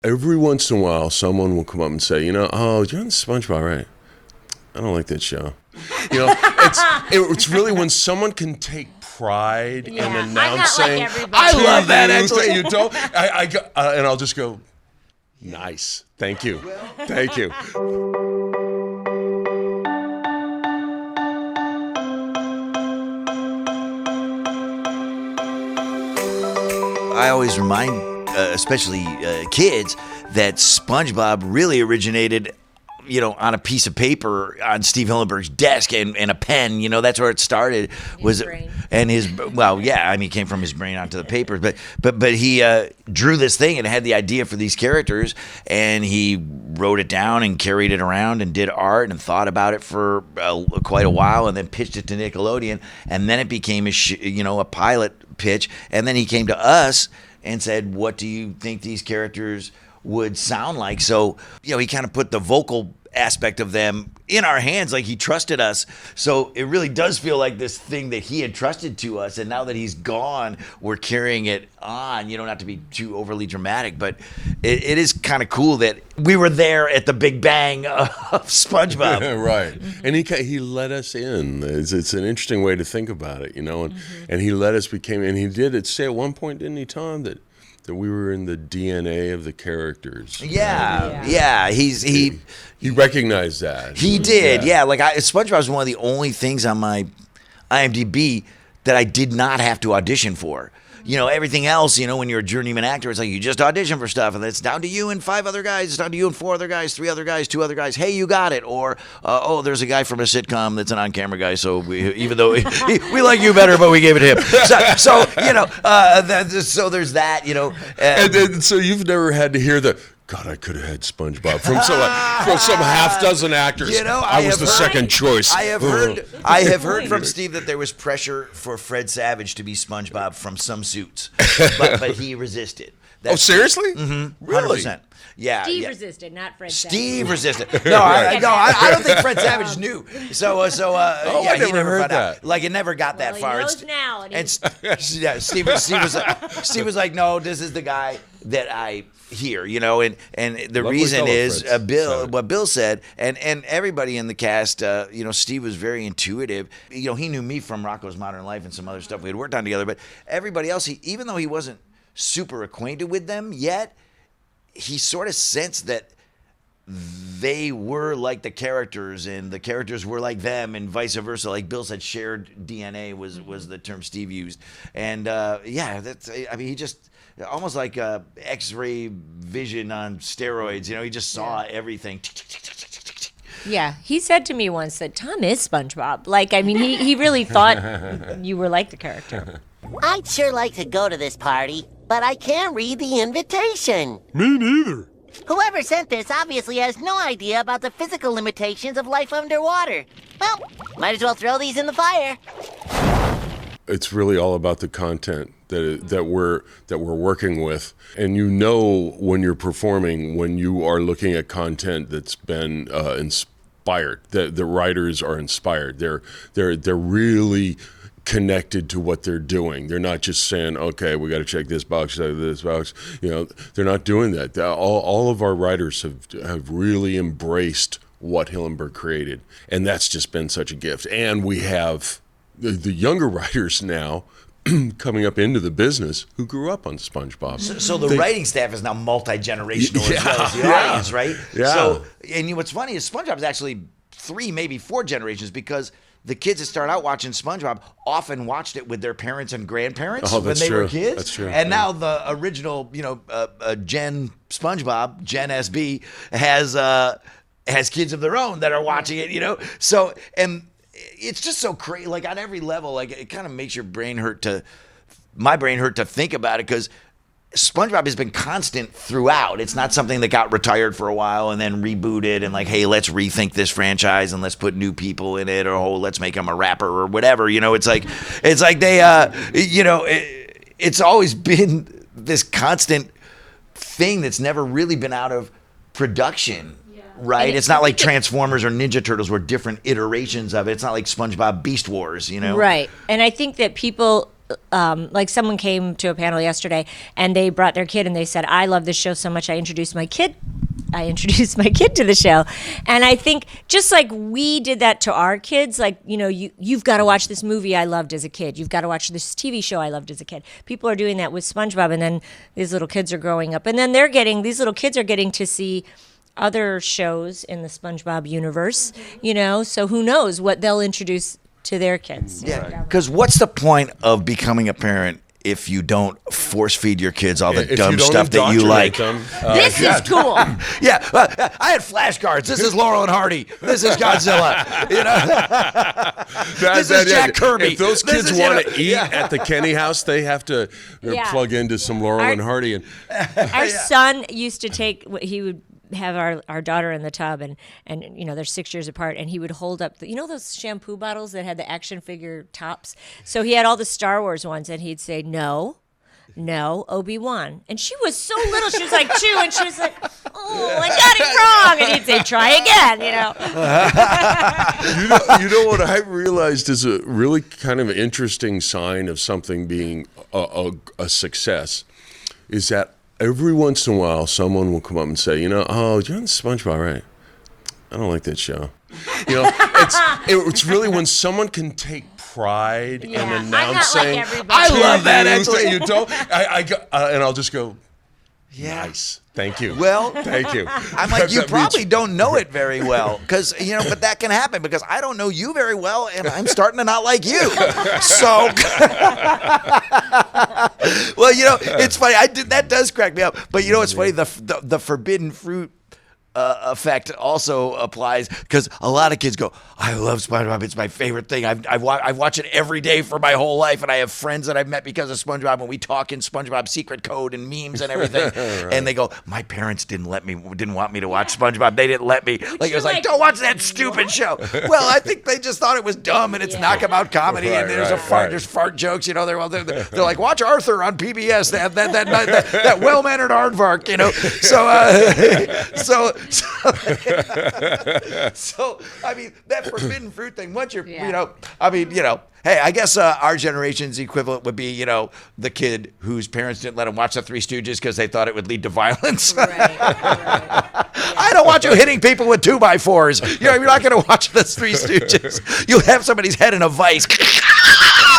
Every once in a while, someone will come up and say, oh, you're on SpongeBob, right? I don't like that show. It's really when someone can take pride in announcing. I love that, actually. You don't. And I'll just go, nice. Thank you. Thank you. I always remind, especially kids, that SpongeBob really originated, on a piece of paper on Steve Hillenburg's desk and a pen. That's where it started. It came from his brain onto the papers. But he drew this thing and had the idea for these characters, and he wrote it down and carried it around and did art and thought about it for quite a while, and then pitched it to Nickelodeon, and then it became a pilot pitch, and then he came to us and said, "What do you think these characters would sound like?" So, he kind of put the vocal aspect of them in our hands, like he trusted us. So it really does feel like this thing that he had trusted to us, and now that he's gone, we're carrying it on, not to be too overly dramatic, but it is kind of cool that we were there at the Big Bang of SpongeBob. Right. And he let us in. It's an interesting way to think about it, and he let us and he did say at one point, didn't he, Tom, that we were in the DNA of the characters. Yeah. He recognized that. He did, yeah. SpongeBob was one of the only things on my IMDb that I did not have to audition for. Everything else, when you're a journeyman actor, it's like you just audition for stuff, and it's down to you and 5 other guys, it's down to you and 4 other guys, 3 other guys, 2 other guys. Hey, you got it. Or, there's a guy from a sitcom that's an on-camera guy, so even though we like you better, but we gave it to him. So there's that, And then, so you've never had to hear God, I could have had SpongeBob from some half dozen actors. I was the second choice. I have heard from Steve that there was pressure for Fred Savage to be SpongeBob from some suits, but he resisted. Seriously? Mm-hmm. Really? 100%. Yeah. Steve resisted, not Fred Savage. Steve resisted. No, I don't think Fred Savage knew. I never heard that. Like it never got that far. He knows now. Steve was like, no, this is the guy that I hear, and the Lovely reason fellow, is Fred. what Bill said, and everybody in the cast, Steve was very intuitive. He knew me from Rocko's Modern Life and some other stuff we had worked on together, but everybody else, even though he wasn't super acquainted with them yet, he sort of sensed that they were like the characters and the characters were like them and vice versa. Like Bill said, shared DNA was the term Steve used. And he just almost like X-ray vision on steroids. He just saw everything. Yeah, he said to me once that Tom is SpongeBob. He really thought you were like the character. I'd sure like to go to this party, but I can't read the invitation. Me neither. Whoever sent this obviously has no idea about the physical limitations of life underwater. Well, might as well throw these in the fire. It's really all about the content that we're working with, and when you're performing, when you are looking at content that's been inspired, the writers are inspired. They're really connected to what they're doing. They're not just saying, okay, we got to check this box, this box. They're not doing that. All of our writers have really embraced what Hillenburg created, and that's just been such a gift. And we have the younger writers now coming up into the business who grew up on SpongeBob. So the writing staff is now multi-generational as well as the audience, right? Yeah. So, and what's funny is SpongeBob is actually 3, maybe 4 generations, because the kids that start out watching SpongeBob often watched it with their parents and grandparents when they were kids. That's true. And now the original, Gen SpongeBob, Gen SB, has kids of their own that are watching it, So, and it's just so crazy. Like on every level, like it kind of makes my brain hurt to think about it, because SpongeBob has been constant throughout. It's not something that got retired for a while and then rebooted and like, hey, let's rethink this franchise and let's put new people in it, or let's make him a rapper or whatever. It's like they, it's always been this constant thing that's never really been out of production. Right? It's not like Transformers or Ninja Turtles were different iterations of it. It's not like SpongeBob Beast Wars, Right. And I think that people like someone came to a panel yesterday and they brought their kid and they said, I love this show so much I introduced my kid to the show. And I think just like we did that to our kids, like, you've got to watch this movie I loved as a kid. You've got to watch this TV show I loved as a kid. People are doing that with SpongeBob, and then these little kids are growing up. And then these little kids are getting to see other shows in the SpongeBob universe, so who knows what they'll introduce to their kids. Yeah, because what's the point of becoming a parent if you don't force feed your kids all the dumb stuff that you like? This is cool. Yeah, I had flashcards. This is Laurel and Hardy. This is Godzilla. This is Jack Kirby. If those kids want to eat at the Kenny house, they have to plug into some Laurel and Hardy. And our son used to he would have our daughter in the tub, and they're 6 years apart, and he would hold up those shampoo bottles that had the action figure tops. So he had all the Star Wars ones, and he'd say no, Obi-Wan, and she was so little, she was like 2, and she was like, oh, I got it wrong, and he'd say try again. What I realized is a really kind of interesting sign of something being a success is that every once in a while, someone will come up and say, you're on SpongeBob, right? I don't like that show. It's really when someone can take pride in announcing. I love that, actually. You don't. And I'll just go, nice. Thank you. Well, thank you. I'm like, you probably don't know it very well, because but that can happen because I don't know you very well, and I'm starting to not like you. So, well, it's funny. That does crack me up. But it's funny. The forbidden fruit effect also applies, because a lot of kids go, I love SpongeBob. It's my favorite thing. I watch it every day for my whole life, and I have friends that I've met because of SpongeBob, and we talk in SpongeBob secret code and memes and everything. Right. And they go, my parents didn't want me to watch SpongeBob. They didn't let me. It was like, don't watch that stupid show. Well, I think they just thought it was dumb, and it's knockabout comedy, and there's there's fart jokes. They're like, watch Arthur on PBS. That well-mannered aardvark. So I mean, that forbidden fruit thing, once you're, hey, I guess our generation's equivalent would be, the kid whose parents didn't let him watch the Three Stooges because they thought it would lead to violence. Right. I don't want you hitting people with 2x4s. You're not going to watch the Three Stooges. You'll have somebody's head in a vice.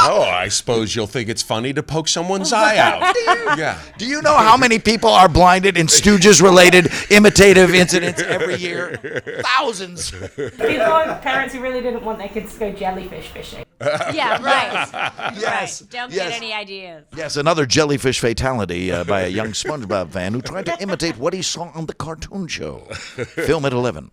Oh, I suppose you'll think it's funny to poke someone's eye out. Do you know how many people are blinded in Stooges-related imitative incidents every year? Thousands. These are parents who really didn't want their kids to go jellyfish fishing. Yeah, right. Yes. Right. Don't get any ideas. Yes, another jellyfish fatality by a young SpongeBob fan who tried to imitate what he saw on the cartoon show. Film at 11.